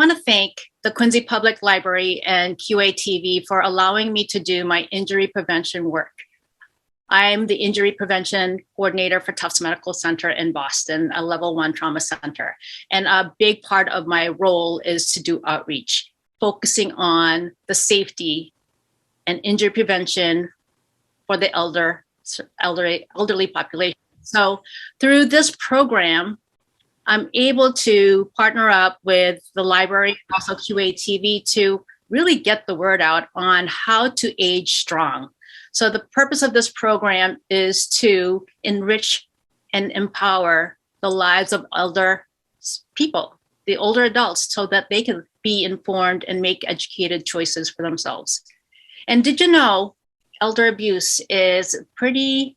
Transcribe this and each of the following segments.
want to thank the Quincy Public Library and QATV for allowing me to do my injury prevention work. I'm the injury prevention coordinator for Tufts Medical Center in Boston, a level 1 trauma center. And a big part of my role is to do outreach, focusing on the safety and injury prevention for the elderly population. So through this program, I'm able to partner up with the library, also QATV, to really get the word out on how to age strong. So the purpose of this program is to enrich and empower the lives of elder people, the older adults, so that they can be informed and make educated choices for themselves. And did you know elder abuse is pretty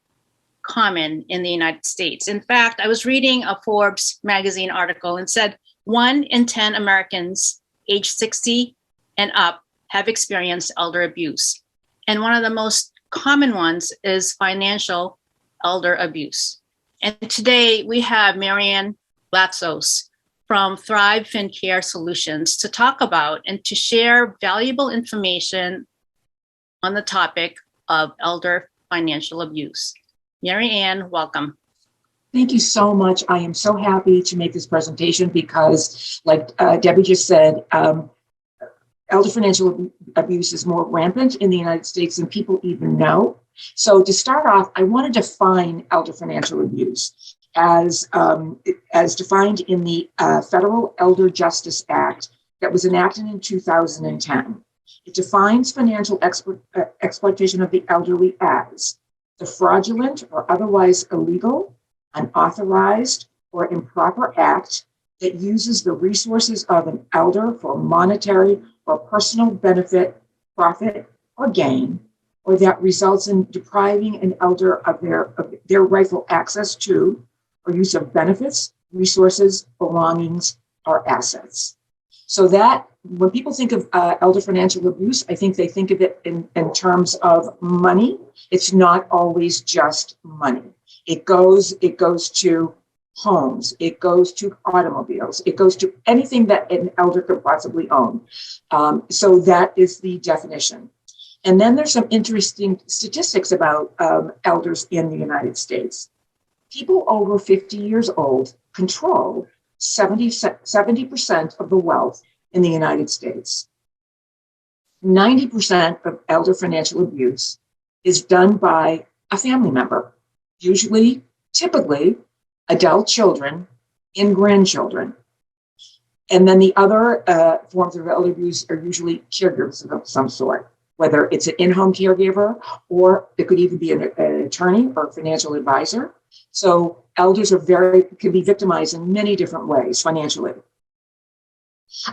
common in the United States? In fact, I was reading a Forbes magazine article and said 1 in 10 Americans age 60 and up have experienced elder abuse. And one of the most common ones is financial elder abuse. And today we have Marianne Blatsos from Thrive FinCare Solutions to talk about and to share valuable information on the topic of elder financial abuse. Marianne, welcome. Thank you so much. I am so happy to make this presentation because, like Debbie just said, elder financial abuse is more rampant in the United States than people even know. So to start off, I want to define elder financial abuse as defined in the Federal Elder Justice Act that was enacted in 2010. It defines financial exploitation of the elderly as the fraudulent or otherwise illegal, unauthorized, or improper act that uses the resources of an elder for monetary or personal benefit, profit, or gain, or that results in depriving an elder of their rightful access to or use of benefits, resources, belongings, or assets. So that when people think of elder financial abuse, I think they think of it in terms of money. It's not always just money. It goes to homes, it goes to automobiles, it goes to anything that an elder could possibly own. So that is the definition. And then there's some interesting statistics about elders in the United States. People over 50 years old control 70% of the wealth in the United States. 90% of elder financial abuse is done by a family member, typically adult children and grandchildren. And then the other forms of elder abuse are usually caregivers of some sort, whether it's an in-home caregiver or it could even be an attorney or a financial advisor. So elders can be victimized in many different ways financially.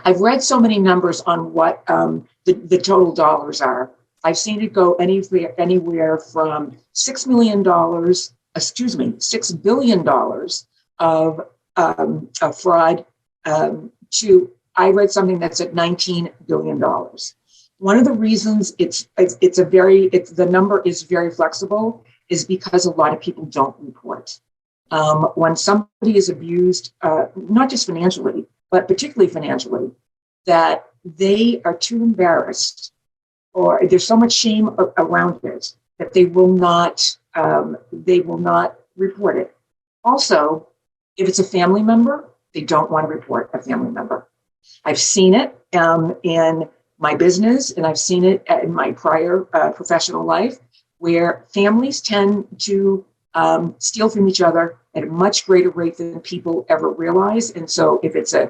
I've read so many numbers on what the total dollars are. I've seen it go anywhere from $6 billion of fraud to, I read something that's at $19 billion. One of the reasons the number is very flexible is because a lot of people don't report. When somebody is abused, not just financially, but particularly financially, that they are too embarrassed or there's so much shame around it that they will not report it. Also, if it's a family member, they don't want to report a family member. I've seen it in my business, and I've seen it in my prior professional life, where families tend to steal from each other at a much greater rate than people ever realize. And so, if it's an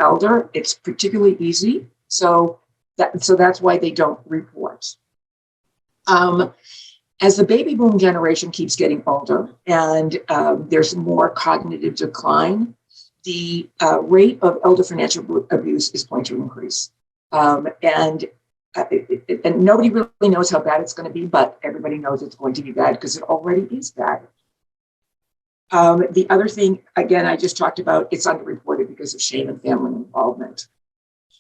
elder, it's particularly easy. So that's why they don't report. As the baby boom generation keeps getting older and there's more cognitive decline, the rate of elder financial abuse is going to increase. And nobody really knows how bad it's going to be, but everybody knows it's going to be bad because it already is bad. The other thing, again, I just talked about, it's underreported because of shame and family involvement.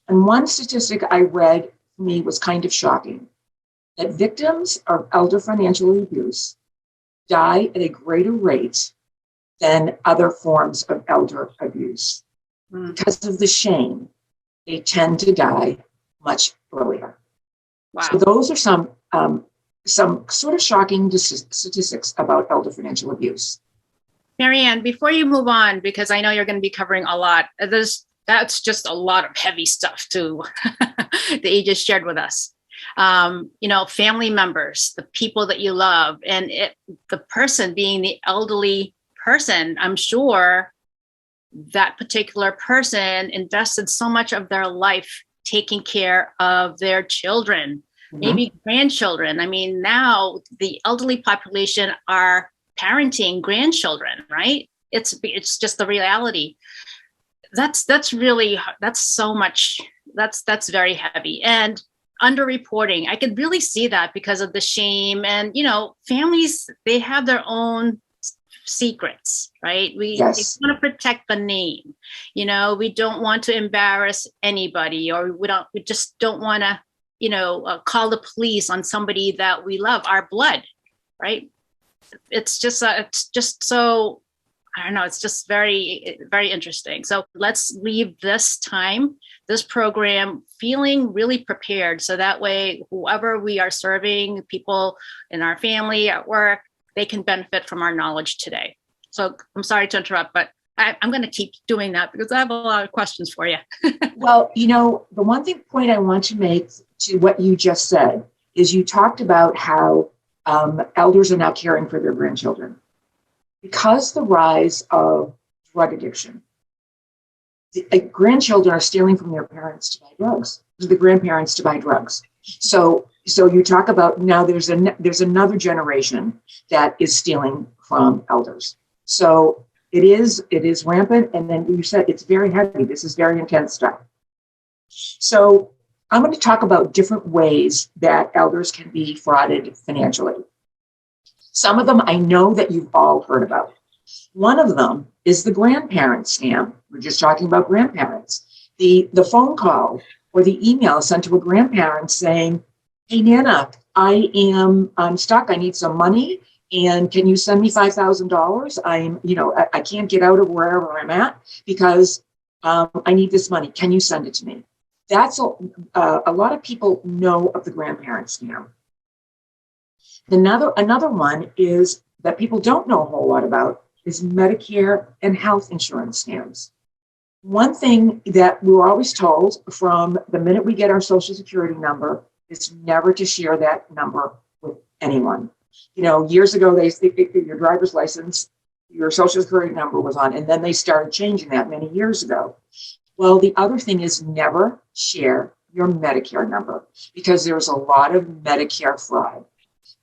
And one statistic I read to me was kind of shocking, that victims of elder financial abuse die at a greater rate than other forms of elder abuse. Mm. Because of the shame, they tend to die much earlier. Wow. So those are some sort of shocking statistics about elder financial abuse. Marianne, before you move on, because I know you're going to be covering a lot, that's just a lot of heavy stuff too that you just shared with us. Family members, the people that you love, and the person being the elderly person, I'm sure that particular person invested so much of their life taking care of their children, maybe grandchildren. I mean, now the elderly population are parenting grandchildren, right? It's just the reality. That's so much. That's very heavy and underreporting. I could really see that because of the shame, and families, they have their own secrets, right? We want to protect the name. We don't want to embarrass anybody, or we just don't want to call the police on somebody that we love, our blood, right? It's just so, I don't know, it's just very, very interesting. So let's leave this program feeling really prepared, so that way whoever we are serving, people in our family, at work, they can benefit from our knowledge today. So I'm sorry to interrupt, but I'm going to keep doing that because I have a lot of questions for you. Well, the one point I want to make to what you just said is you talked about how elders are not caring for their grandchildren. Because the rise of drug addiction, the grandchildren are stealing from their parents to buy drugs, the grandparents to buy drugs. So you talk about now there's another generation that is stealing from elders. So it is rampant, and then you said it's very heavy. This is very intense stuff. So I'm going to talk about different ways that elders can be frauded financially. Some of them I know that you've all heard about. One of them is the grandparent scam. We're just talking about grandparents. The phone call or the email sent to a grandparent saying, "Hey, Nana, I'm stuck. I need some money. And can you send me $5,000? I can't get out of wherever I'm at because I need this money. Can you send it to me?" That's a lot of people know of the grandparent scam. Another one is that people don't know a whole lot about is Medicare and health insurance scams. One thing that we were always told from the minute we get our Social Security number is never to share that number with anyone. Years ago, they your driver's license, your Social Security number was on, and then they started changing that many years ago. Well, the other thing is never share your Medicare number, because there's a lot of Medicare fraud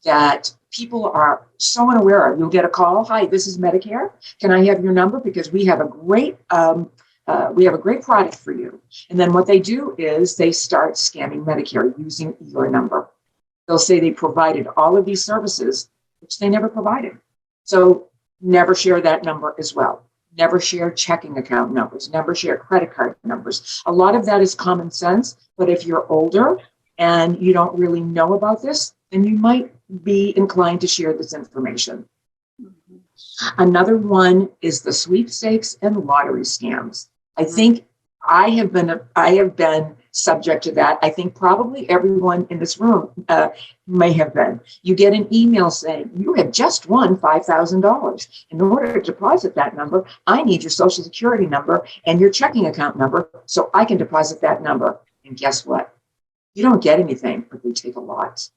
that people are so unaware of. You'll get a call, "Hi, this is Medicare. Can I have your number? Because we have a great product for you." And then what they do is they start scamming Medicare using your number. They'll say they provided all of these services, which they never provided. So never share that number as well. Never share checking account numbers. Never share credit card numbers. A lot of that is common sense, but if you're older and you don't really know about this, then you might be inclined to share this information. Another one is the sweepstakes and lottery scams. I think I have been subject to that. I think probably everyone in this room may have been. You get an email saying, "You have just won $5,000. In order to deposit that number, I need your Social Security number and your checking account number so I can deposit that number." And guess what? You don't get anything, but they take a lot.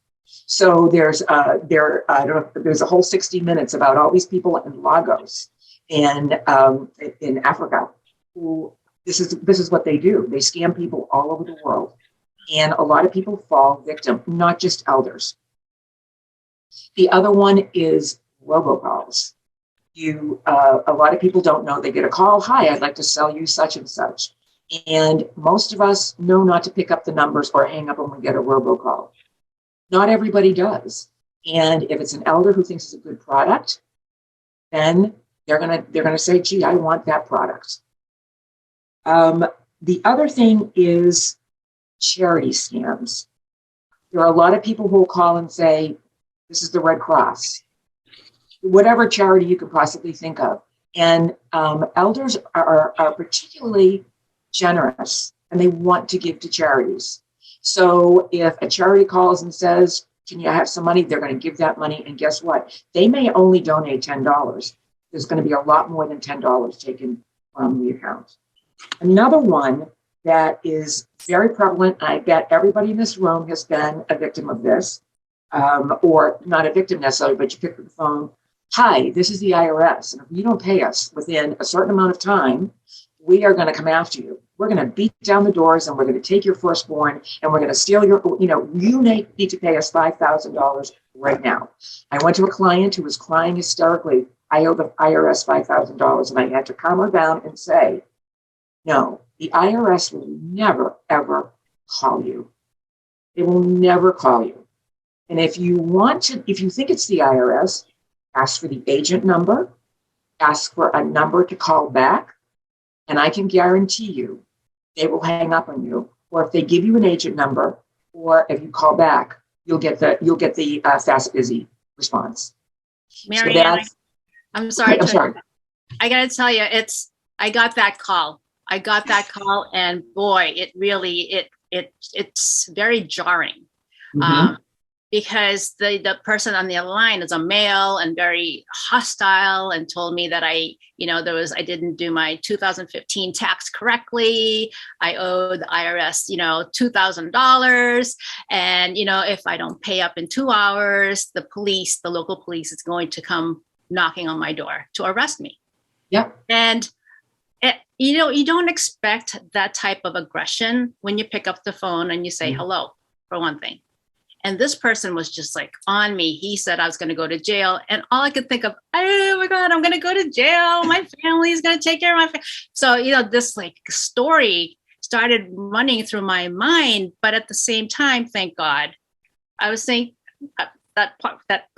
So there's a whole 60 minutes about all these people in Lagos in Africa who this is what they do. They scam people all over the world, and a lot of people fall victim, not just elders. The other one is robocalls. A lot of people don't know. They get a call, "Hi, I'd like to sell you such and such," and most of us know not to pick up the numbers or hang up when we get a robocall. Not everybody does. And if it's an elder who thinks it's a good product, then they're gonna say, "Gee, I want that product." The other thing is charity scams. There are a lot of people who will call and say, "This is the Red Cross," whatever charity you could possibly think of. And elders are particularly generous, and they want to give to charities. So if a charity calls and says, can you have some money? They're going to give that money. And guess what? They may only donate $10. There's going to be a lot more than $10 taken from the account. Another one that is very prevalent, I bet everybody in this room has been a victim of this, or not a victim necessarily, but you pick up the phone. Hi, this is the IRS. And if you don't pay us within a certain amount of time, we are going to come after you. We're going to beat down the doors, and we're going to take your firstborn, and we're going to steal your, you need to pay us $5,000 right now. I went to a client who was crying hysterically. I owe the IRS $5,000, and I had to calm her down and say, no, the IRS will never, ever call you. They will never call you. And if you think it's the IRS, ask for the agent number, ask for a number to call back, and I can guarantee you they will hang up on you. Or if they give you an agent number, or if you call back, you'll get the fast busy response. Marianne, So I'm sorry. I'm sorry. I got to tell you, I got that call. And boy, it really, it's very jarring. Mm-hmm. Because the person on the other line is a male and very hostile, and told me that I didn't do my 2015 tax correctly. I owe the IRS, $2,000. And, if I don't pay up in 2 hours, the local police is going to come knocking on my door to arrest me. Yep. And you don't expect that type of aggression when you pick up the phone and you say hello, for one thing. And this person was just like on me. He said I was going to go to jail. And all I could think of, oh my God, I'm going to go to jail. My family is going to take care of my family. So, this story started running through my mind. But at the same time, thank God, I was saying that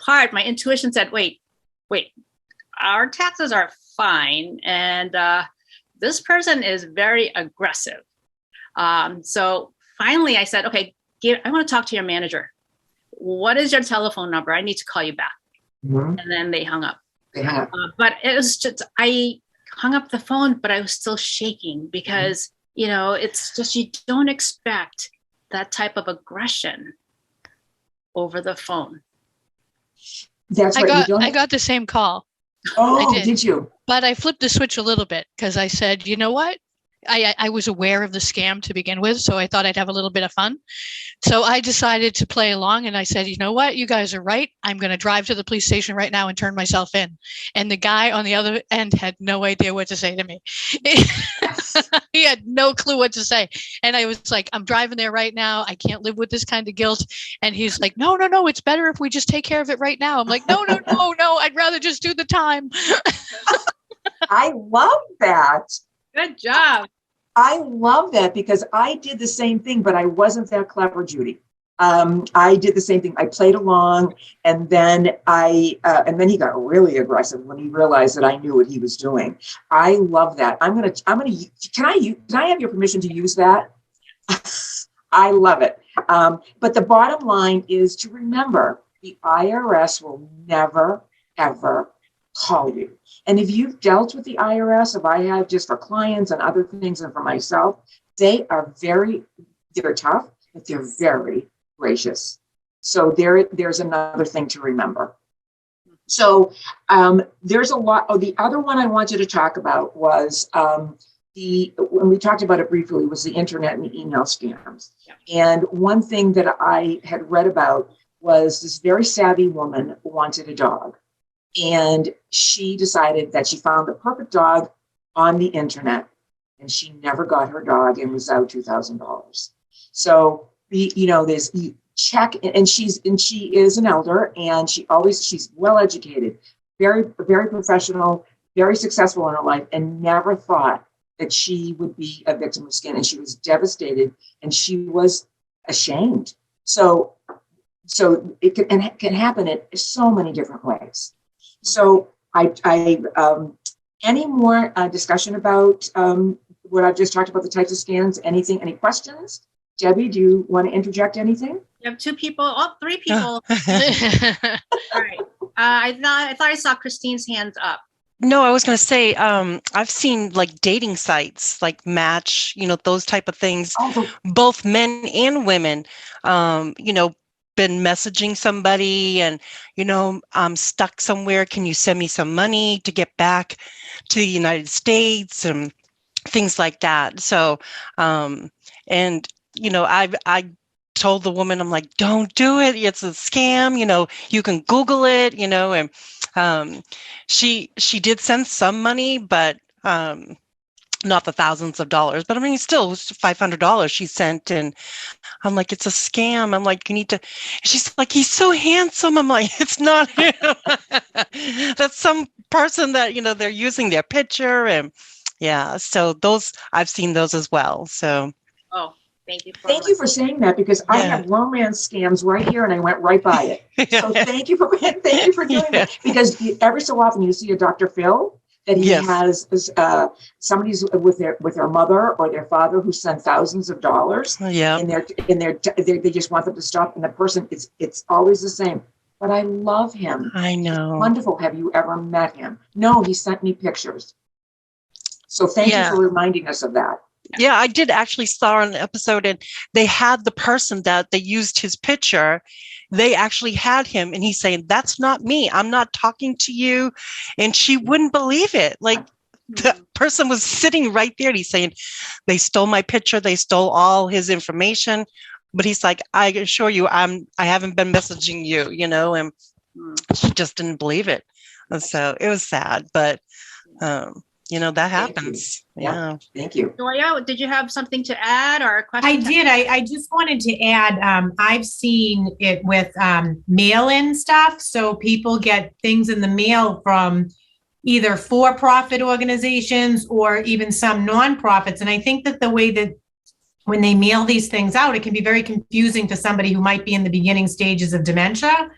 part, my intuition said, wait, our taxes are fine. And this person is very aggressive. So finally I said, okay, I want to talk to your manager. What is your telephone number? I need to call you back. Mm-hmm. And then they hung up. Yeah. But it was just, I hung up the phone, but I was still shaking because, it's just, you don't expect that type of aggression over the phone. That's right. I got the same call. Oh, did you? But I flipped the switch a little bit because I said, you know what? I was aware of the scam to begin with, so I thought I'd have a little bit of fun. So I decided to play along, and I said, you know what? You guys are right. I'm going to drive to the police station right now and turn myself in. And the guy on the other end had no idea what to say to me. He had no clue what to say. And I was like, I'm driving there right now. I can't live with this kind of guilt. And he's like, no, it's better if we just take care of it right now. I'm like, no, I'd rather just do the time. I love that. Good job. I love that because I did the same thing, but I wasn't that clever, Judy. I did the same thing. I played along, and then he got really aggressive when he realized that I knew what he was doing. I love that. Can I have your permission to use that? I love it. But the bottom line is to remember the IRS will never, ever call you. And if you've dealt with the IRS, if I have just for clients and other things and for myself, they're tough, but they're very gracious. So there's another thing to remember. So there's a lot. Oh, the other one I wanted to talk about was when we talked about it briefly, was the internet and the email scams. Yeah. And one thing that I had read about was this very savvy woman wanted a dog. And she decided that she found the perfect dog on the internet, and she never got her dog and was out $2,000. So there's check, and she is an elder, and she's well educated, very, very professional, very successful in her life, and never thought that she would be a victim of scam. And she was devastated, and she was ashamed. So it can happen in so many different ways. So any more discussion about what I've just talked about, the types of scams? Any questions? Debbie, do you want to interject anything? You have three people. All right. I thought I saw Christine's hands up. No, I was going to say, I've seen like dating sites like Match, those type of things, Oh, both men and women, been messaging somebody and, I'm stuck somewhere. Can you send me some money to get back to the United States and things like that? So, and, I told the woman, I'm like, don't do it. It's a scam. You can Google it, and she did send some money, but not the thousands of dollars. But I mean, still, it was $500 she sent, and I'm like, it's a scam. I'm like, you need to. She's like, he's so handsome. I'm like, it's not him. That's some person that they're using their picture, and yeah. So those I've seen those as well. So. Oh, thank you. thank you for saying that, because I have romance scams right here and I went right by it. So thank you for doing that, because every so often you see a Dr. Phil that he has somebody's with their mother or their father who sent thousands of dollars. Yeah. And they just want them to stop. And the person, it's always the same. But I love him. I know. It's wonderful. Have you ever met him? No, he sent me pictures. So thank you for reminding us of that. Yeah, I did actually saw an episode, and they had the person that they used his picture. They actually had him, and he's saying, "That's not me. I'm not talking to you." And she wouldn't believe it. Like the person was sitting right there. And he's saying, "They stole my picture. They stole all his information." But he's like, "I assure you, I haven't been messaging you." And she just didn't believe it. And so it was sad, but. That happens. Yeah. Thank you. Joya, did you have something to add or a question? I did. I just wanted to add, I've seen it with mail-in stuff. So people get things in the mail from either for-profit organizations or even some nonprofits. And I think that the way that when they mail these things out, it can be very confusing to somebody who might be in the beginning stages of dementia.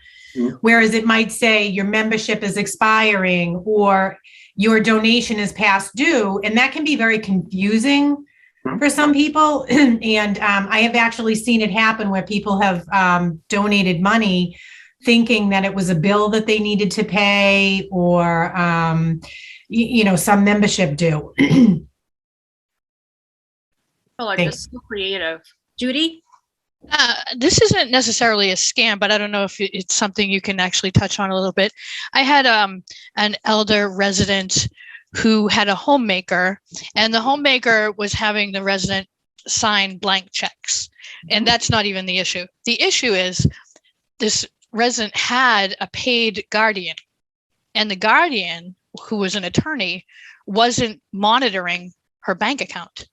Whereas it might say your membership is expiring or your donation is past due. And that can be very confusing for some people. And I have actually seen it happen where people have donated money thinking that it was a bill that they needed to pay or, some membership due. People are just so creative. Judy? This isn't necessarily a scam, but I don't know if it's something you can actually touch on a little bit. I had an elder resident who had a homemaker, and the homemaker was having the resident sign blank checks. And that's not even the issue. The issue is this resident had a paid guardian, and the guardian, who was an attorney, wasn't monitoring her bank account.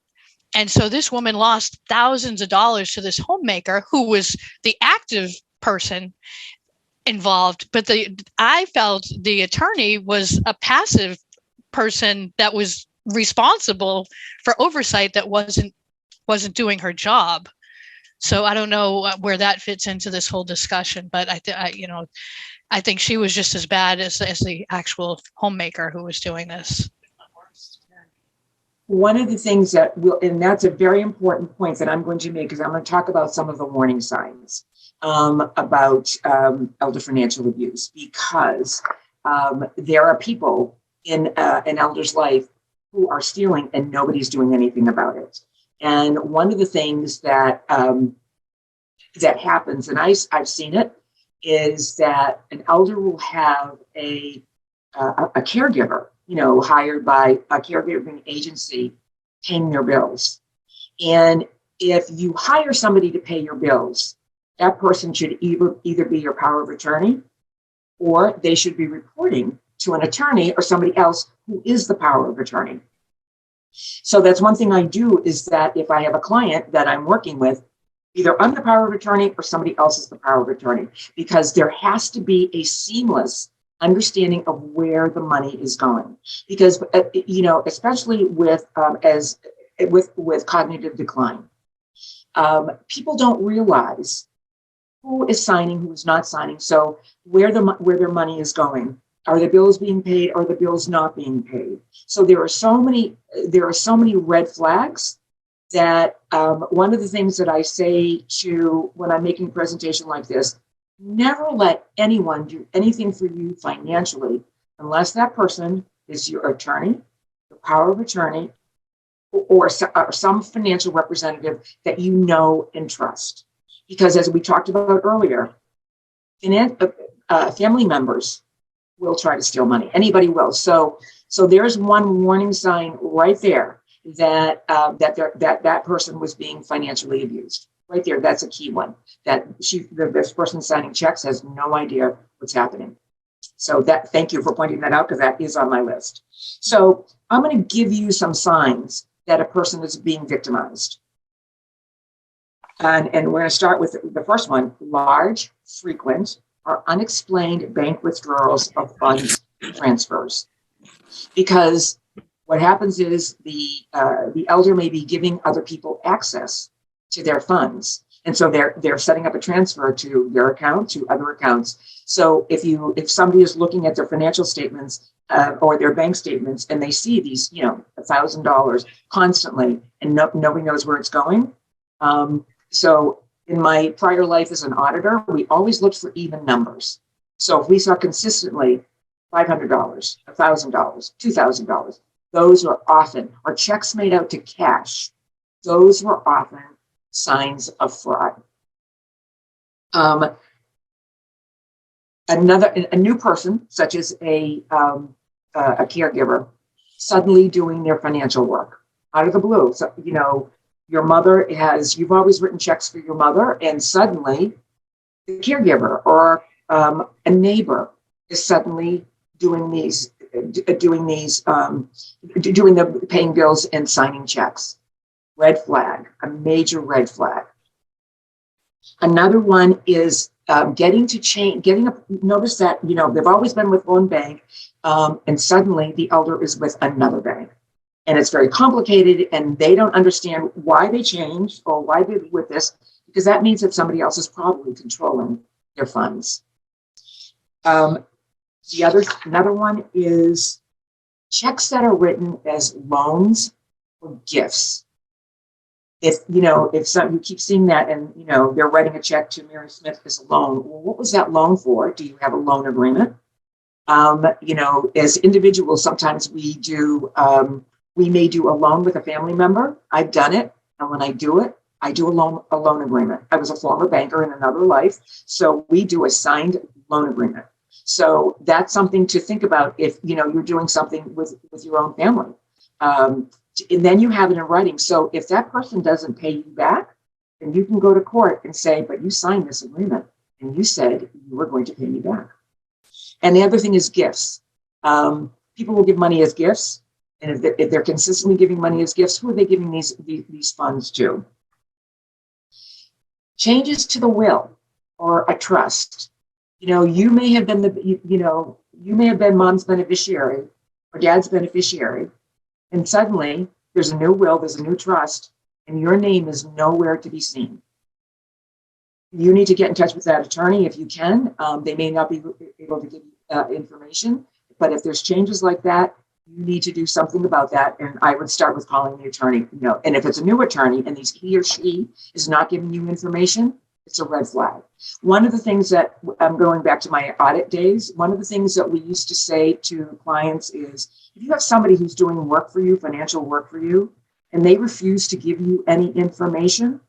And so this woman lost thousands of dollars to this homemaker who was the active person involved. But I felt the attorney was a passive person that was responsible for oversight that wasn't doing her job. So I don't know where that fits into this whole discussion, but I think she was just as bad as the actual homemaker who was doing this. One of the things that and that's a very important point that I'm going to make, is I'm going to talk about some of the warning signs about elder financial abuse, because there are people in an elder's life who are stealing and nobody's doing anything about it. And one of the things that that happens, and I've seen it, is that an elder will have a caregiver, hired by a caregiving agency, paying their bills. And if you hire somebody to pay your bills, that person should either be your power of attorney, or they should be reporting to an attorney or somebody else who is the power of attorney. So that's one thing I do, is that if I have a client that I'm working with, either I'm the power of attorney or somebody else is the power of attorney, because there has to be a seamless understanding of where the money is going. Because, especially with cognitive decline, people don't realize who is signing, who is not signing. So where their money is going. Are the bills being paid? Are the bills not being paid? So there are so many red flags that one of the things that I say to when I'm making a presentation like this, never let anyone do anything for you financially unless that person is your attorney, the power of attorney, or some financial representative that you know and trust. Because as we talked about earlier, family members will try to steal money. Anybody will. So there's one warning sign right there that that person was being financially abused. Right there, that's a key one. That this person signing checks has no idea what's happening. So thank you for pointing that out, because that is on my list. So I'm going to give you some signs that a person is being victimized. And we're going to start with the first one: large, frequent, or unexplained bank withdrawals of funds transfers. Because what happens is the elder may be giving other people access to their funds, and so they're setting up a transfer to their account, to other accounts. So if somebody is looking at their financial statements or their bank statements, and they see these, $1,000 constantly, and nobody knows where it's going. So in my prior life as an auditor, we always looked for even numbers. So if we saw consistently $500, $1,000, $2,000, those were often, or checks made out to cash, those were often signs of fraud. A new person, such as a caregiver, suddenly doing their financial work out of the blue. So, your mother you've always written checks for your mother, and suddenly the caregiver or a neighbor is suddenly doing the paying bills and signing checks. Red flag, a major red flag. Another one is notice that, they've always been with one bank, and suddenly the elder is with another bank. And it's very complicated, and they don't understand why they changed or why they're with this, because that means that somebody else is probably controlling their funds. Another one is checks that are written as loans or gifts. If you keep seeing that, and they're writing a check to Mary Smith as a loan, well, what was that loan for? Do you have a loan agreement? As individuals, sometimes we may do a loan with a family member. I've done it, and when I do it, I do a loan agreement. I was a former banker in another life, so we do a signed loan agreement. So that's something to think about if you're doing something with your own family. And then you have it in writing. So if that person doesn't pay you back, then you can go to court and say, but you signed this agreement and you said you were going to pay me back. And the other thing is gifts. People will give money as gifts. And if they're consistently giving money as gifts, who are they giving these funds to? Changes to the will or a trust. You may have been you may have been mom's beneficiary or dad's beneficiary. And suddenly there's a new will, there's a new trust, and your name is nowhere to be seen. You need to get in touch with that attorney if you can. They may not be able to give you information, but if there's changes like that, you need to do something about that. And I would start with calling the attorney. And if it's a new attorney and he or she is not giving you information, it's a red flag. One of the things that I'm going back to my audit days, one of the things that we used to say to clients is, if you have somebody who's doing work for you, financial work for you, and they refuse to give you any information,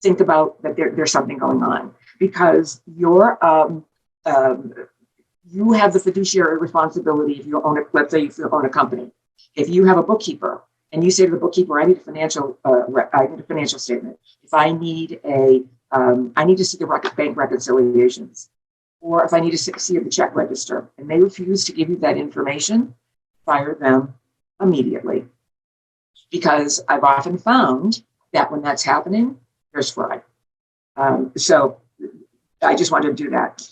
think about that there's something going on, because you have the fiduciary responsibility if you own it. Let's say if you own a company, if you have a bookkeeper and you say to the bookkeeper, I need a financial statement. If I need I need to see the bank reconciliations, or if I need to see the check register, and they refuse to give you that information, fire them immediately. Because I've often found that when that's happening, there's fraud. So I just wanted to do that.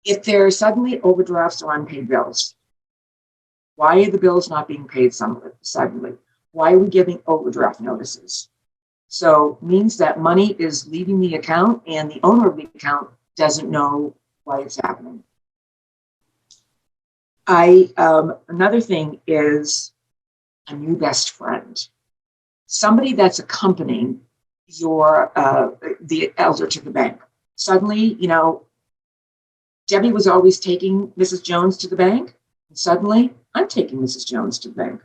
If there are suddenly overdrafts or unpaid bills, why are the bills not being paid suddenly? Why are we giving overdraft notices? So means that money is leaving the account and the owner of the account doesn't know why it's happening. Another thing is a new best friend, somebody that's accompanying the elder to the bank. Suddenly, Debbie was always taking Mrs. Jones to the bank. And suddenly, I'm taking Mrs. Jones to the bank.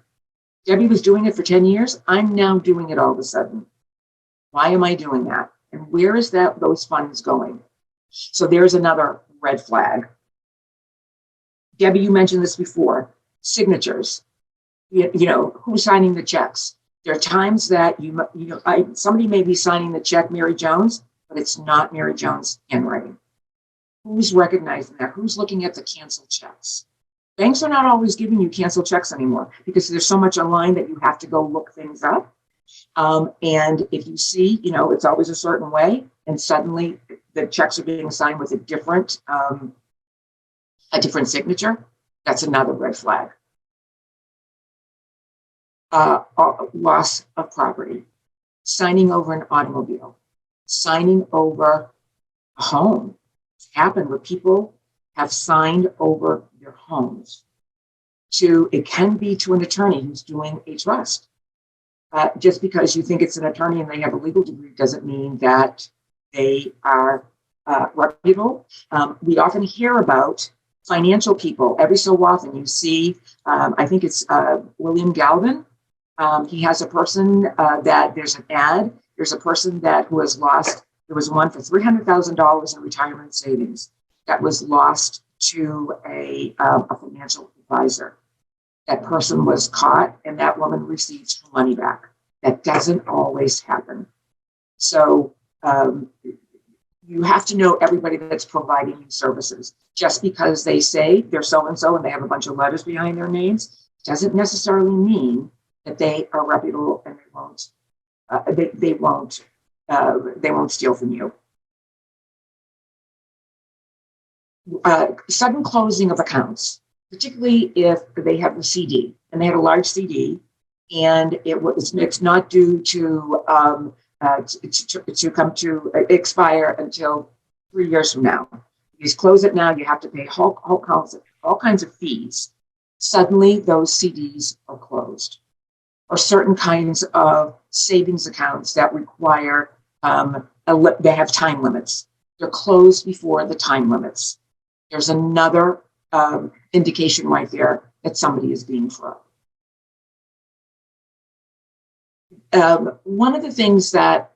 Debbie was doing it for 10 years. I'm now doing it all of a sudden. Why am I doing that? And where is those funds going? So there's another red flag. Debbie, you mentioned this before. Signatures. Who's signing the checks? There are times that somebody may be signing the check, Mary Jones, but it's not Mary Jones' handwriting. Who's recognizing that? Who's looking at the canceled checks? Banks are not always giving you canceled checks anymore because there's so much online that you have to go look things up. And if you see, it's always a certain way, and suddenly the checks are being signed with a different signature, that's another red flag. Loss of property, signing over an automobile, signing over a home. It's happened where people have signed over their homes it can be to an attorney who's doing a trust. Just because you think it's an attorney and they have a legal degree doesn't mean that they are reputable. We often hear about financial people. Every so often you see, I think it's William Galvin. He has a person that there's an ad. There's a person who has lost. There was one for $300,000 in retirement savings that was lost to a financial advisor. That person was caught, and that woman receives her money back. That doesn't always happen. So you have to know everybody that's providing you services. Just because they say they're so-and-so and they have a bunch of letters behind their names doesn't necessarily mean that they are reputable and they won't steal from you. Sudden closing of accounts, particularly if they have a CD and they had a large CD and it's not due to come to expire until 3 years from now. You close it now, you have to pay all kinds of fees. Suddenly, those CDs are closed. Or certain kinds of savings accounts that require, they have time limits. They're closed before the time limits. There's another indication right there that somebody is being fraud. One of the things that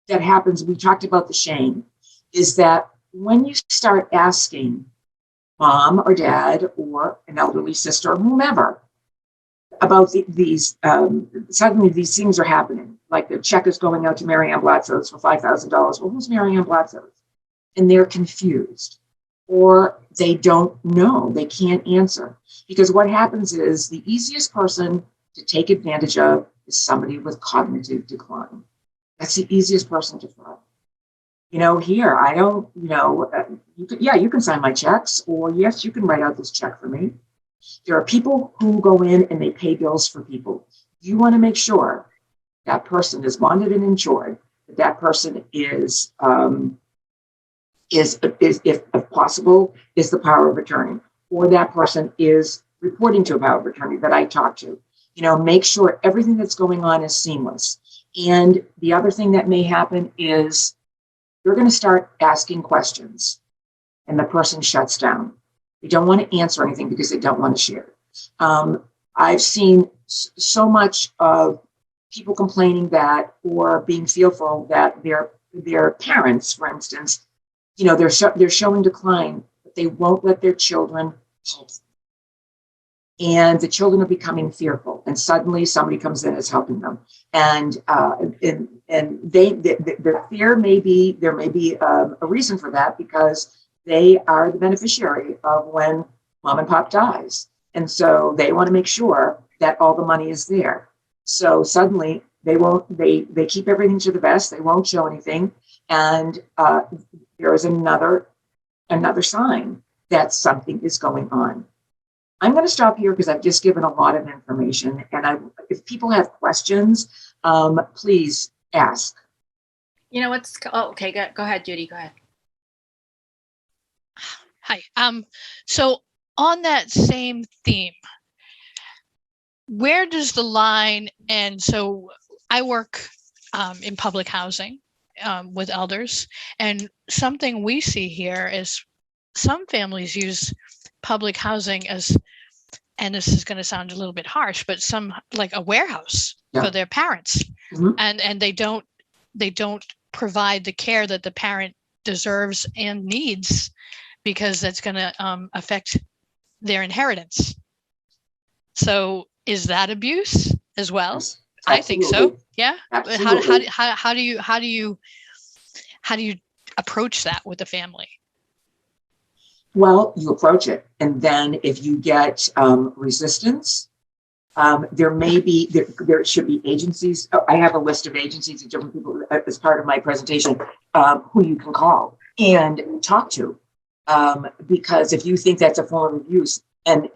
happens, we talked about the shame, is that when you start asking mom or dad or an elderly sister or whomever about these, suddenly these things are happening. Like the check is going out to Marianne Blatzos for $5,000. Well, who's Marianne Blatzos? And they're confused, or they don't know, they can't answer. Because what happens is the easiest person to take advantage of is somebody with cognitive decline. That's the easiest person to fraud. Here, I don't, you can sign my checks, or yes, you can write out this check for me. There are people who go in and they pay bills for people. You want to make sure that person is bonded and insured, that person is if possible, is the power of attorney, or that person is reporting to a power of attorney that I talk to. Make sure everything that's going on is seamless. And the other thing that may happen is you're going to start asking questions and the person shuts down. They don't want to answer anything because they don't want to share. I've seen so much of people complaining that, or being fearful that their parents, for instance, they're showing decline, but they won't let their children help them. And the children are becoming fearful, and suddenly somebody comes in and is helping them. And their fear there may be a reason for that, because they are the beneficiary of when mom and pop dies. And so they want to make sure that all the money is there. So suddenly they keep everything to the vest. They won't show anything. And there is another sign that something is going on. I'm going to stop here because I've just given a lot of information. And if people have questions, please ask. Okay, go ahead, Judy, go ahead. Hi. So on that same theme, where does the line end? So I work in public housing with elders, and something we see here is some families use public housing as, and this is going to sound a little bit harsh, but some like a warehouse for their parents. Mhm. And they don't provide the care that the parent deserves and needs, because that's going to affect their inheritance. So is that abuse as well? Yes, I think so. absolutely. Yeah. Absolutely. How do you approach that with the family? Well, you approach it, and then if you get resistance, there should be agencies. I have a list of agencies of different people as part of my presentation, who you can call and talk to, because if you think that's a form of abuse, and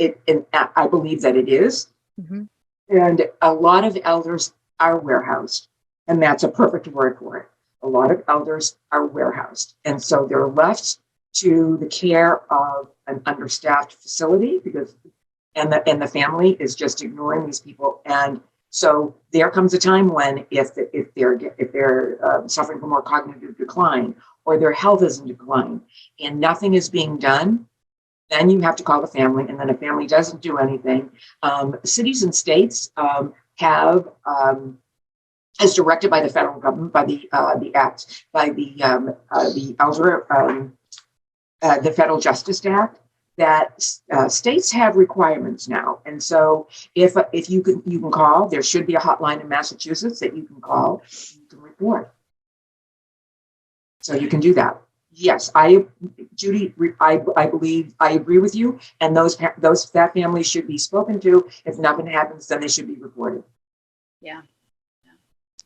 I believe that it is, Mm-hmm. and a lot of elders are warehoused, and that's a perfect word for it. A lot of elders are warehoused, and so they're left to the care of an understaffed facility, because and the family is just ignoring these people. And so there comes a time when if they're suffering from more cognitive decline, or their health is in decline and nothing is being done, then you have to call the family. And then if family doesn't do anything, cities and states have, as directed by the federal government, by the act, by the elder, the Federal Justice Act, that states have requirements now. And so if you can call, there should be a hotline in Massachusetts that you can call, you can report. So you can do that. Yes, Judy, I believe, I agree with you. And that family should be spoken to. If nothing happens, then they should be reported. Yeah.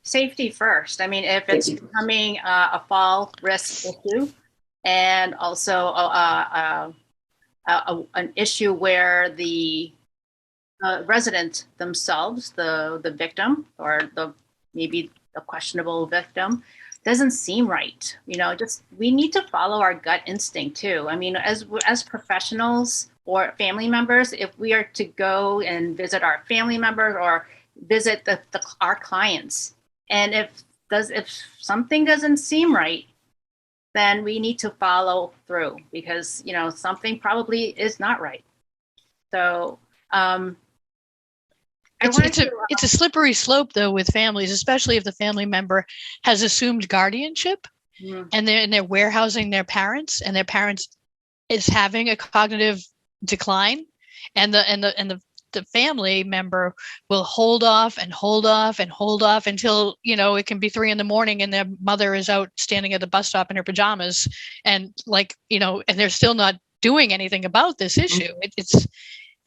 Safety first. I mean, if it's becoming a fall risk issue, and also an issue where the resident themselves, the victim, or maybe the questionable victim, doesn't seem right. Just we need to follow our gut instinct too. I mean, as professionals or family members, if we are to go and visit our family members or visit our clients, and if something doesn't seem right, then we need to follow through, because something probably is not right. So it's a slippery slope though with families, especially if the family member has assumed guardianship, and they're warehousing their parents, and their parents is having a cognitive decline, and the family member will hold off until it can be 3 a.m. and their mother is out standing at the bus stop in her pajamas, and and they're still not doing anything about this issue.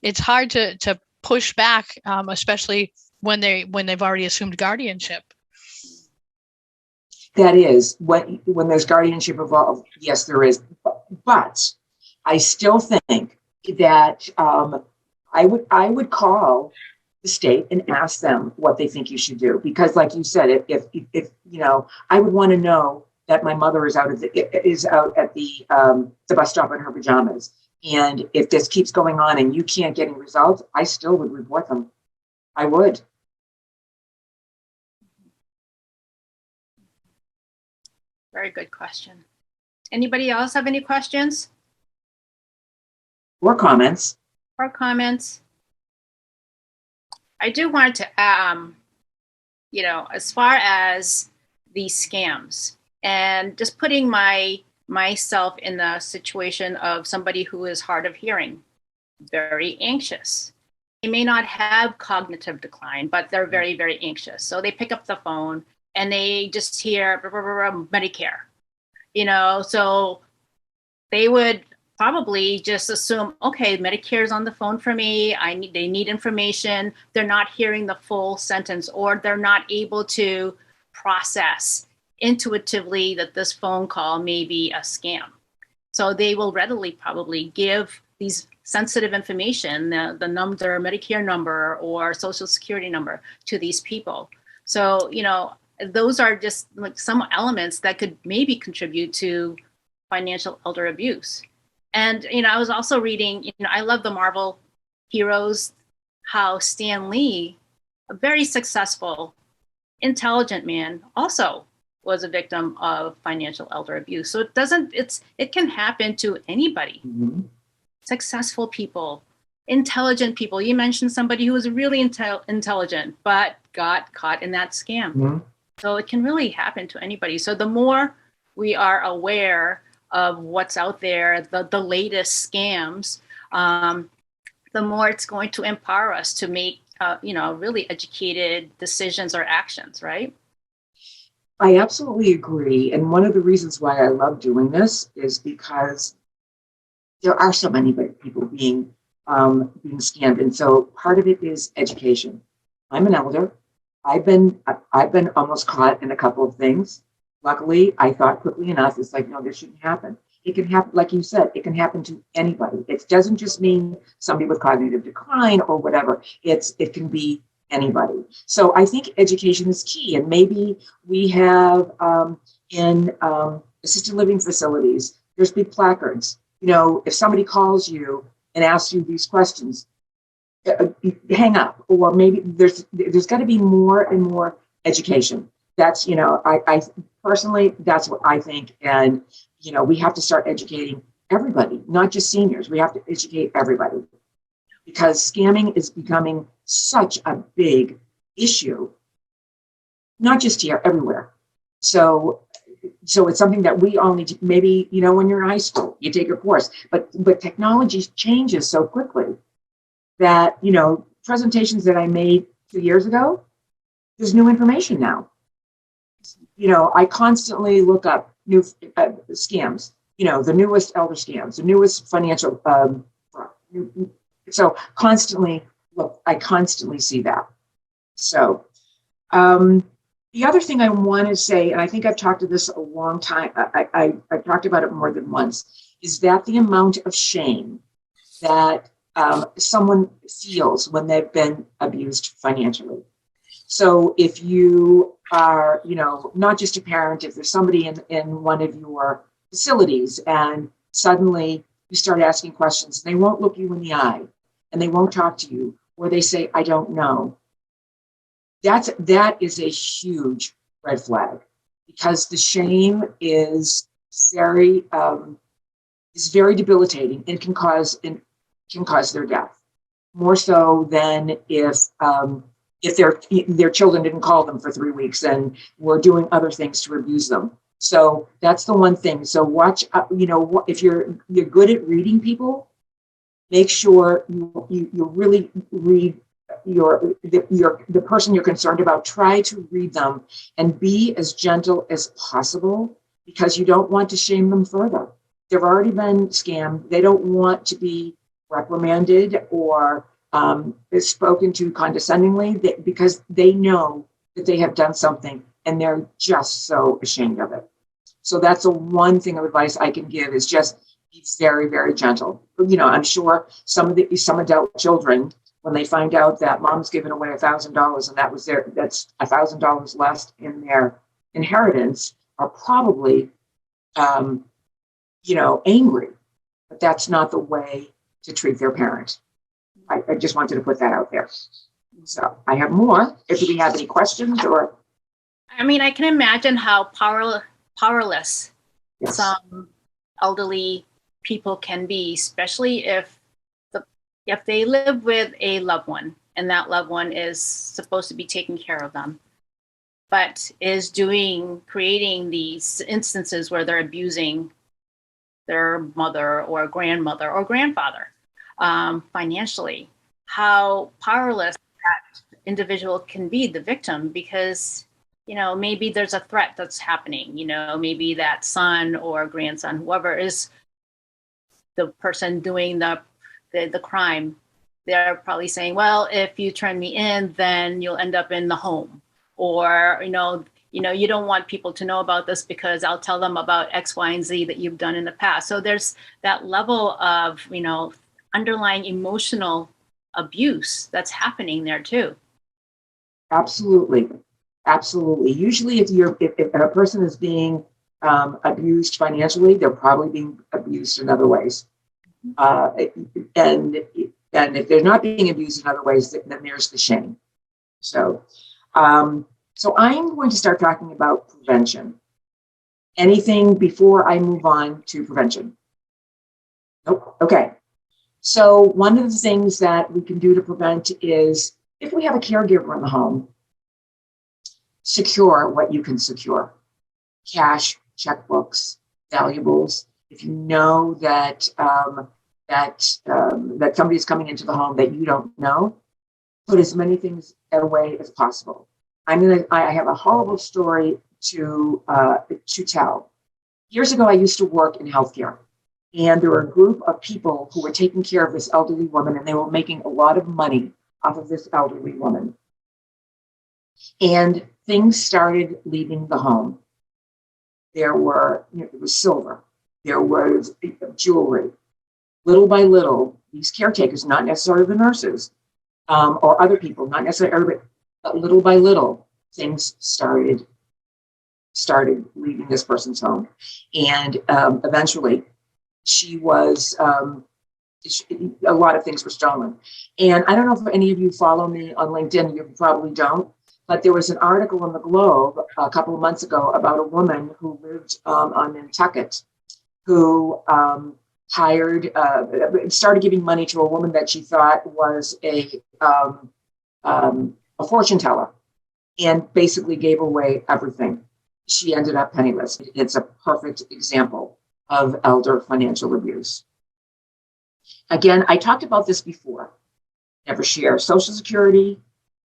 It's hard to push back, especially when they've already assumed guardianship. That is when there's guardianship involved. Yes, there is, but I still think that I would call the state and ask them what they think you should do, because, like you said, if I would want to know that my mother is out at the bus stop in her pajamas, and if this keeps going on and you can't get any results, I still would report them. I would. Very good question. Anybody else have any questions or comments? I do want to, as far as these scams, and just putting myself in the situation of somebody who is hard of hearing, very anxious. They may not have cognitive decline, but they're very, very anxious. So they pick up the phone and they just hear Medicare, so they would probably just assume, okay, Medicare is on the phone for me. They need information. They're not hearing the full sentence, or they're not able to process intuitively that this phone call may be a scam. So they will readily probably give these sensitive information, their Medicare number or Social Security number, to these people. So, those are just like some elements that could maybe contribute to financial elder abuse. And, I was also reading, I love the Marvel heroes, how Stan Lee, a very successful, intelligent man, also was a victim of financial elder abuse. So it can happen to anybody. Mhm. Successful people, intelligent people. You mentioned somebody who was really intelligent, but got caught in that scam. Mhm. So it can really happen to anybody. So the more we are aware of what's out there, the latest scams, the more it's going to empower us to make, really educated decisions or actions, right? I absolutely agree. And one of the reasons why I love doing this is because there are so many people being scammed. And so part of it is education. I'm an elder. I've been almost caught in a couple of things. Luckily, I thought quickly enough, it's like, no, this shouldn't happen. It can happen, like you said, it can happen to anybody. It doesn't just mean somebody with cognitive decline or whatever. It can be anybody. So I think education is key. And maybe we have in assisted living facilities, there's big placards. You know, if somebody calls you and asks you these questions, hang up. Or maybe there's got to be more and more education. That's, I personally, that's what I think. And, we have to start educating everybody, not just seniors. We have to educate everybody because scamming is becoming such a big issue, not just here, everywhere. So it's something that we all need to, maybe, when you're in high school, you take a course, but technology changes so quickly that, presentations that I made 2 years ago, there's new information now. I constantly look up new scams, the newest elder scams, the newest financial, so I constantly see that. So, the other thing I want to say, and I think I've talked to this a long time, I've talked about it more than once, is that the amount of shame that someone feels when they've been abused financially. So if you are, not just a parent, if there's somebody in one of your facilities and suddenly you start asking questions, they won't look you in the eye and they won't talk to you, or they say, I don't know. That is a huge red flag because the shame is very debilitating and can cause their death, more so than if their children didn't call them for 3 weeks and were doing other things to abuse them. So that's the one thing. So watch, if you're good at reading people, make sure you really read the person you're concerned about. Try to read them and be as gentle as possible because you don't want to shame them further. They've already been scammed. They don't want to be reprimanded or is spoken to condescendingly because they know that they have done something and they're just so ashamed of it. So that's the one thing of advice I can give is just be very, very gentle. I'm sure some adult children, when they find out that mom's given away $1,000 and that's $1,000 less in their inheritance, are probably, angry. But that's not the way to treat their parent. I just wanted to put that out there. So I have more. If we have any questions or. I mean, I can imagine how powerless Yes. some elderly people can be, especially if they live with a loved one and that loved one is supposed to be taking care of them, but is creating these instances where they're abusing their mother or grandmother or grandfather financially. How powerless that individual can be, the victim, because maybe there's a threat that's happening. Maybe that son or grandson, whoever is the person doing the crime, they're probably saying, well, if you turn me in, then you'll end up in the home. Or, you don't want people to know about this because I'll tell them about X, Y, and Z that you've done in the past. So there's that level of, underlying emotional abuse that's happening there too. Absolutely. Absolutely. Usually if a person is being abused financially, they're probably being abused in other ways. And if they're not being abused in other ways, then there's the shame. So So I'm going to start talking about prevention. Anything before I move on to prevention? Nope. Okay. So one of the things that we can do to prevent is, if we have a caregiver in the home, secure what you can secure. Cash, checkbooks, valuables. If you know that that somebody's coming into the home that you don't know, put as many things away as possible. I have a horrible story to tell. Years ago, I used to work in healthcare, and there were a group of people who were taking care of this elderly woman, and they were making a lot of money off of this elderly woman. And things started leaving the home. There was silver, there was jewelry. Little by little, these caretakers, not necessarily the nurses or other people, not necessarily everybody, but little by little, things started leaving this person's home. And eventually, she was, a lot of things were stolen. And I don't know if any of you follow me on LinkedIn, you probably don't, but there was an article in the Globe a couple of months ago about a woman who lived on Nantucket, who started giving money to a woman that she thought was a fortune teller, and basically gave away everything. She ended up penniless. It's a perfect example of elder financial abuse. Again, I talked about this before. Never share Social Security,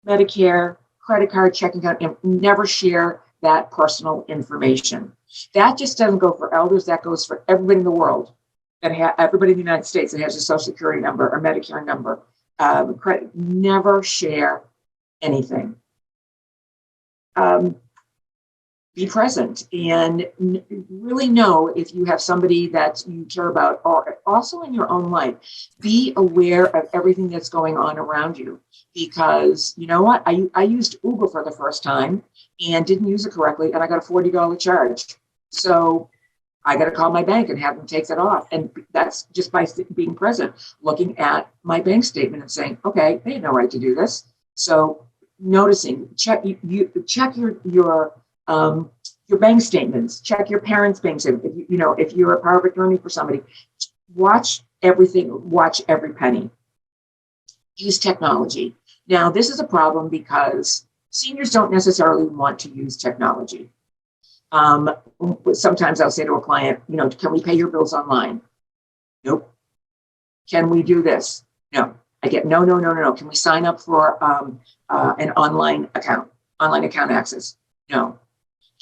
Medicare, credit card, checking account, and never share that personal information. That just doesn't go for elders, that goes for everybody in the world, everybody in the United States that has a Social Security number or Medicare number. Credit, never share anything. Be present and really know if you have somebody that you care about, or also in your own life. Be aware of everything that's going on around you, because you know what? I used Uber for the first time and didn't use it correctly, and I got a $40 charge. So I got to call my bank and have them take that off. And that's just by being present, looking at my bank statement and saying, okay, they had no right to do this. So noticing, check your bank statements, check your parents' bank statements. If you're a power of attorney for somebody, watch everything, watch every penny. Use technology. Now, this is a problem because seniors don't necessarily want to use technology. Sometimes I'll say to a client, can we pay your bills online? Nope. Can we do this? No. I get no. Can we sign up for an online account access? No.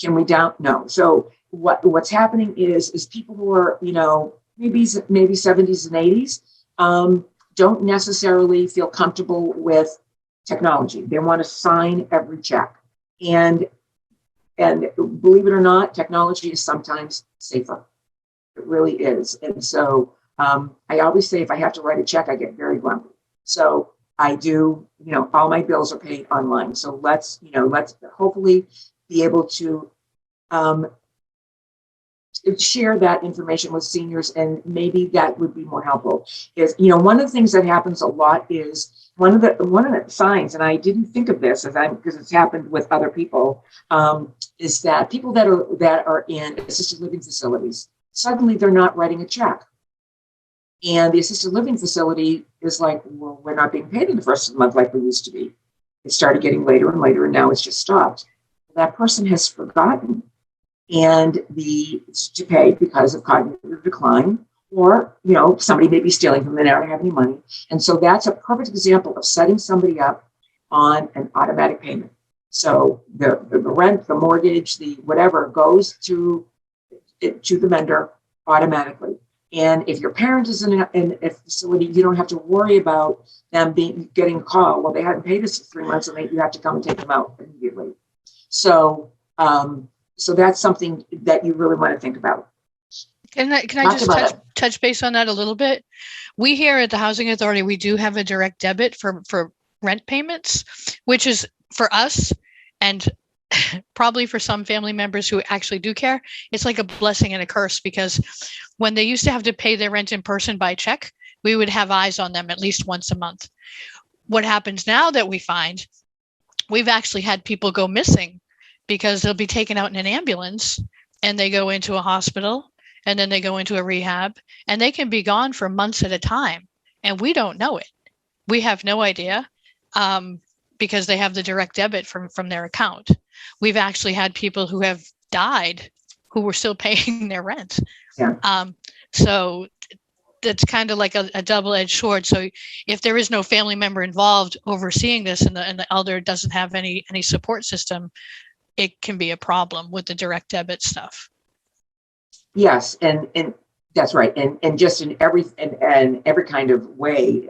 Can we No. So what's happening is people who are, maybe 70s and 80s, don't necessarily feel comfortable with technology. They want to sign every check. And believe it or not, technology is sometimes safer. It really is. And so I always say, if I have to write a check, I get very grumpy. So I do, all my bills are paid online. So let's hopefully be able to share that information with seniors, and maybe that would be more helpful. Is, one of the things that happens a lot is one of the signs, and I didn't think of this because it's happened with other people, is that people that are in assisted living facilities, suddenly they're not writing a check. And the assisted living facility is like, well, we're not being paid in the first of the month like we used to be. It started getting later and later, and now it's just stopped. That person has forgotten to pay because of cognitive decline, or somebody may be stealing from them, they don't have any money. And so that's a perfect example of setting somebody up on an automatic payment. So the rent, the mortgage, the whatever goes to the vendor automatically. And if your parent is in a facility, you don't have to worry about them getting a call. Well, they hadn't paid us for 3 months, and you have to come and take them out immediately. So that's something that you really want to think about. Can I just touch base on that a little bit? We here at the Housing Authority, we do have a direct debit for rent payments, which is for us, and probably for some family members who actually do care, it's like a blessing and a curse, because when they used to have to pay their rent in person by check, we would have eyes on them at least once a month. What happens now that we find we've actually had people go missing because they'll be taken out in an ambulance and they go into a hospital and then they go into a rehab and they can be gone for months at a time. And we don't know it. We have no idea because they have the direct debit from their account. We've actually had people who have died who were still paying their rent. Yeah. So that's kind of like a double-edged sword. So if there is no family member involved overseeing this and the elder doesn't have any support system, it can be a problem with the direct debit stuff. Yes, and that's right, and just in every kind of way.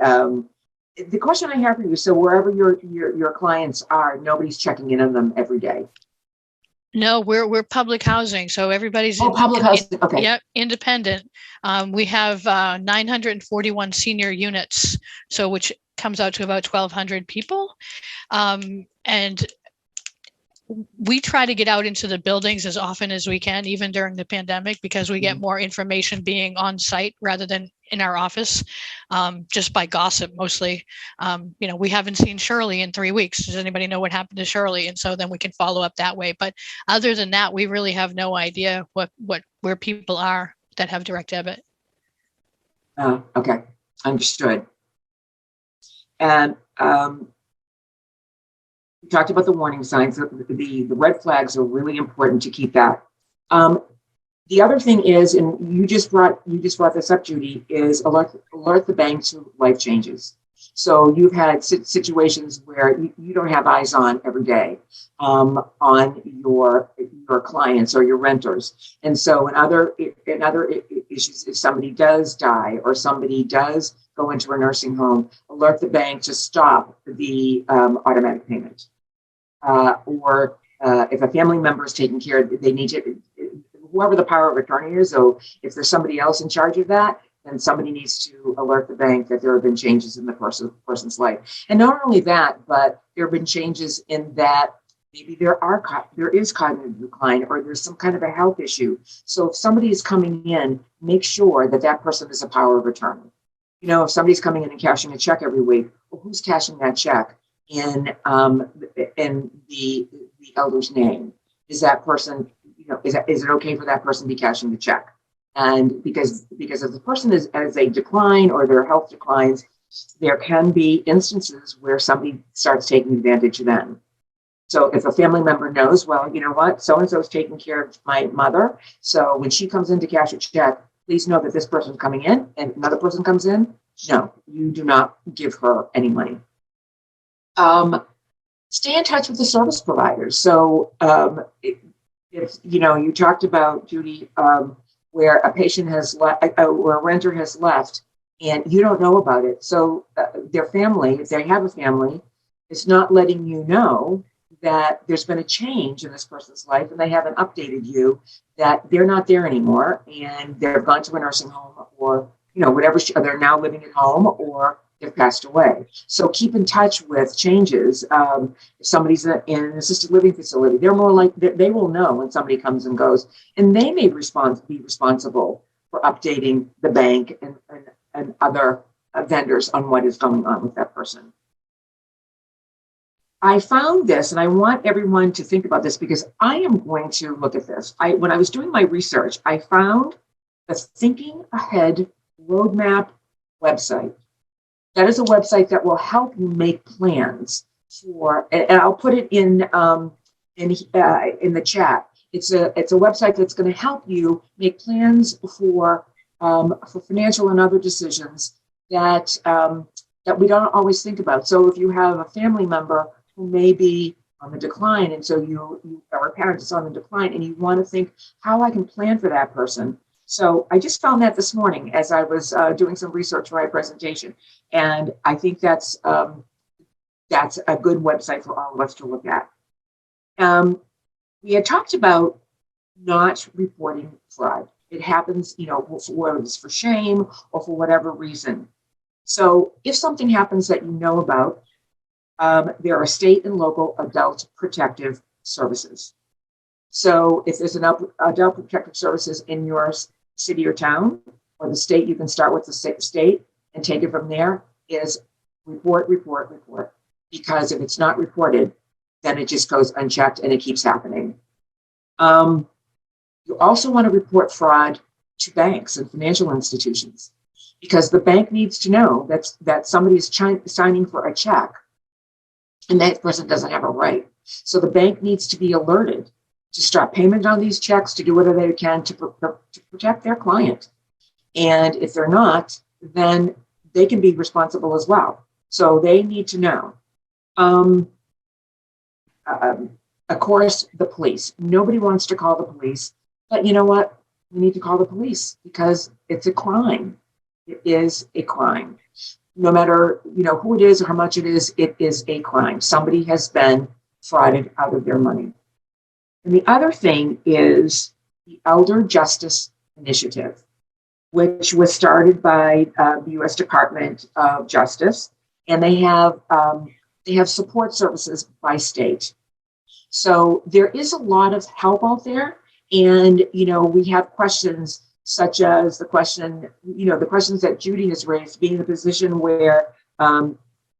The question I have for you: so wherever your clients are, nobody's checking in on them every day. No, we're public housing, so everybody's public housing. Okay. Yep, independent. We have 941 senior units, so which comes out to about 1,200 people, and we try to get out into the buildings as often as we can, even during the pandemic, because we get more information being on site rather than in our office, just by gossip mostly. We haven't seen Shirley in 3 weeks. Does anybody know what happened to Shirley? And so then we can follow up that way. But other than that, we really have no idea where people are that have direct debit. Okay, understood. And we talked about the warning signs. The red flags are really important to keep that. The other thing is, and you just brought this up, Judy, is alert the bank to life changes. So you've had situations where you don't have eyes on every day on your clients or your renters, and so in other issues, if somebody does die or somebody does go into a nursing home, alert the bank to stop the automatic payment. Or if a family member is taking care, they need to, whoever the power of attorney is. So if there's somebody else in charge of that, then somebody needs to alert the bank that there have been changes in the person's life. And not only that, but there have been changes in that maybe there is cognitive decline or there's some kind of a health issue. So if somebody is coming in, make sure that person is a power of attorney. If somebody's coming in and cashing a check every week, well, who's cashing that check in the elder's name? Is that person, is it okay for that person to be cashing the check? And because if the person is as they decline or their health declines, there can be instances where somebody starts taking advantage of them. So if a family member knows, well, you know what, so-and-so is taking care of my mother, so when she comes in to cash a check, please know that this person's coming in, and another person comes in, no, you do not give her any money. Stay in touch with the service providers. So if you talked about, Judy, where a patient has left, or a renter has left, and you don't know about it. So their family, if they have a family, is not letting you know that there's been a change in this person's life, and they haven't updated you that they're not there anymore, and they've gone to a nursing home, or whatever, they're now living at home, or they've passed away. So keep in touch with changes. If somebody's in an assisted living facility, they're more like, they will know when somebody comes and goes, and they may be responsible for updating the bank and other vendors on what is going on with that person. I found this, and I want everyone to think about this because I am going to look at this. When I was doing my research, I found the Thinking Ahead Roadmap website. That is a website that will help you make plans for, and I'll put it in the chat. It's a website that's going to help you make plans for financial and other decisions that we don't always think about. So if you have a family member who may be on the decline, and so you or a parent is on the decline, and you want to think how I can plan for that person. So I just found that this morning as I was doing some research for my presentation, and I think that's a good website for all of us to look at. We had talked about not reporting fraud. It happens, whether it's for shame or for whatever reason. So if something happens that you know about, there are state and local adult protective services. So if there's an adult protective services in your city or town or the state, you can start with the state and take it from there, is report. Because if it's not reported, then it just goes unchecked and it keeps happening. You also want to report fraud to banks and financial institutions, because the bank needs to know that somebody is signing for a check and that person doesn't have a right. So the bank needs to be alerted to stop payment on these checks, to do whatever they can to protect their client. And if they're not, then they can be responsible as well. So they need to know. Of course, the police. Nobody wants to call the police, but you know what? We need to call the police because it's a crime. It is a crime. No matter, who it is or how much it is a crime. Somebody has been frauded out of their money. And the other thing is the Elder Justice Initiative, which was started by the U.S. Department of Justice, and they have support services by state. So there is a lot of help out there, and we have questions such as the questions that Judy has raised, being in a position where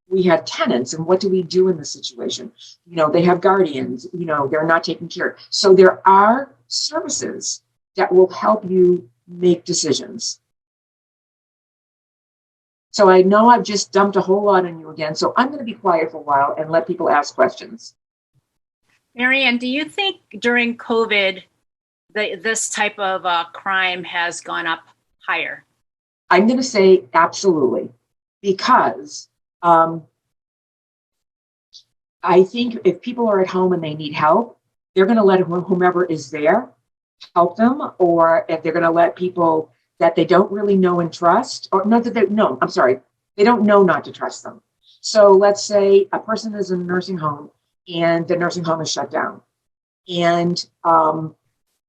we have tenants, and what do we do in this situation? They have guardians, they're not taken care of. So there are services that will help you make decisions. So I know I've just dumped a whole lot on you again, so I'm going to be quiet for a while and let people ask questions. Marianne, do you think during COVID, this type of crime has gone up higher? I'm going to say absolutely, because I think if people are at home and they need help, they're going to let whomever is there help them, or if they're going to let people that they don't really know and trust, or not that they know, I'm sorry, they don't know not to trust them. So let's say a person is in a nursing home and the nursing home is shut down, and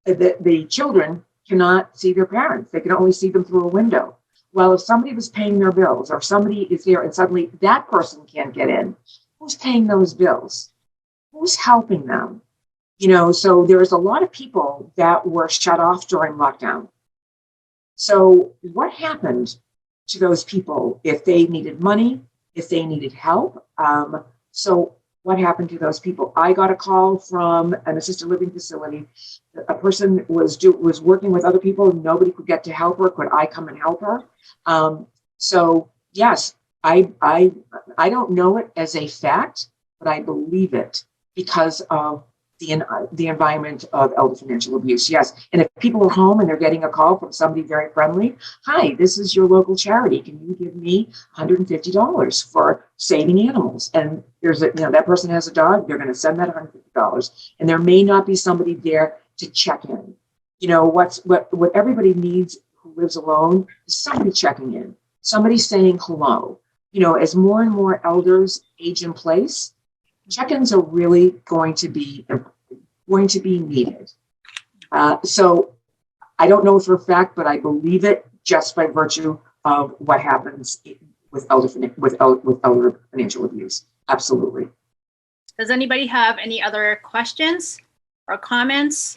the children cannot see their parents. They can only see them through a window. Well, if somebody was paying their bills, or if somebody is there and suddenly that person can't get in, who's paying those bills? Who's helping them? So there's a lot of people that were shut off during lockdown. So what happened to those people if they needed money, if they needed help? So what happened to those people? I got a call from an assisted living facility. A person was working with other people. Nobody could get to help her. Could I come and help her? So yes, I don't know it as a fact, but I believe it because of the environment of elder financial abuse. Yes. And if people are home and they're getting a call from somebody very friendly, hi, this is your local charity. Can you give me $150 for saving animals? And there's that person has a dog, they're going to send that $150. And there may not be somebody there to check in. What everybody needs who lives alone is somebody checking in, somebody saying hello. As more and more elders age in place, check-ins are really going to be needed. So I don't know for a fact, but I believe it just by virtue of what happens with elder financial abuse. Absolutely. Does anybody have any other questions or comments?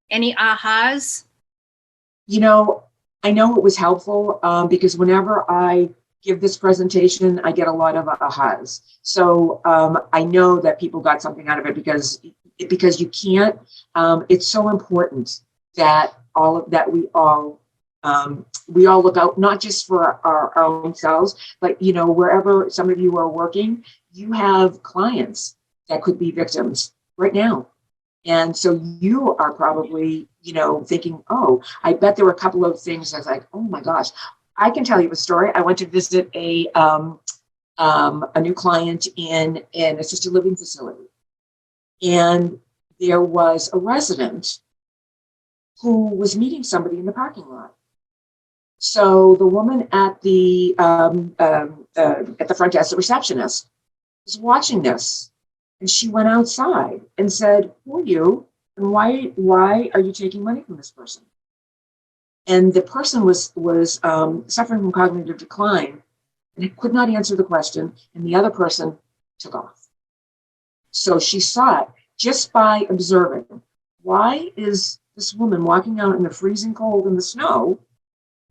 Any ahas? I know it was helpful because whenever I give this presentation, I get a lot of ahas. So I know that people got something out of it because you can't. It's so important that we all look out, not just for our own selves, but wherever some of you are working, you have clients that could be victims right now. And so you are probably, thinking, oh, I bet there were a couple of things. I was like, oh my gosh. I can tell you a story. I went to visit a new client in an assisted living facility, and there was a resident who was meeting somebody in the parking lot. So the woman at the front desk, the receptionist, was watching this, and she went outside and said, "Who are you? And why are you taking money from this person?" And the person was suffering from cognitive decline and could not answer the question. And the other person took off. So she saw it just by observing. Why is this woman walking out in the freezing cold in the snow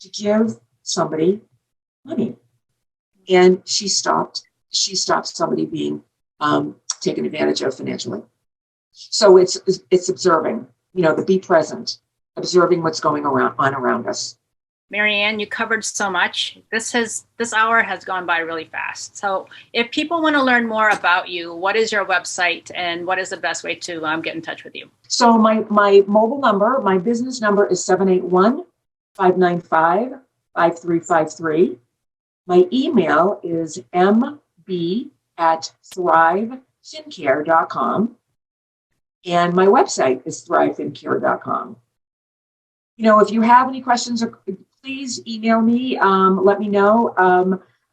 to give somebody money? And she stopped somebody being taken advantage of financially. So it's observing, the be present, observing what's going on around us. Marianne, you covered so much. This hour has gone by really fast. So if people want to learn more about you, what is your website and what is the best way to get in touch with you? So my mobile number, my business number is 781-595-5353. My email is mb@thrivefincare.com. And my website is thrivefincare.com. If you have any questions, please email me. Let me know.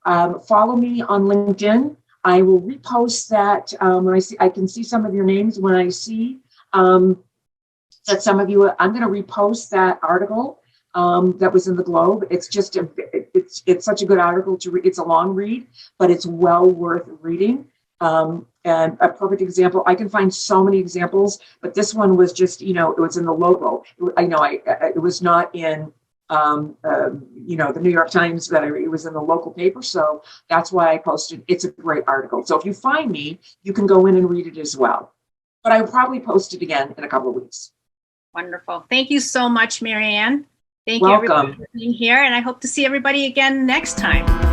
Follow me on LinkedIn. I will repost that when I can see some of your names when I see that some of you. I'm going to repost that article that was in the Globe. It's just it's such a good article to read. It's a long read, but it's well worth reading. And a perfect example, I can find so many examples, but this one was just, it was in the logo. It was not in, the New York Times, it was in the local paper. So that's why I posted. It's a great article. So if you find me, you can go in and read it as well. But I will probably post it again in a couple of weeks. Wonderful. Thank you so much, Marianne. Thank Welcome. you everybody for being here. And I hope to see everybody again next time.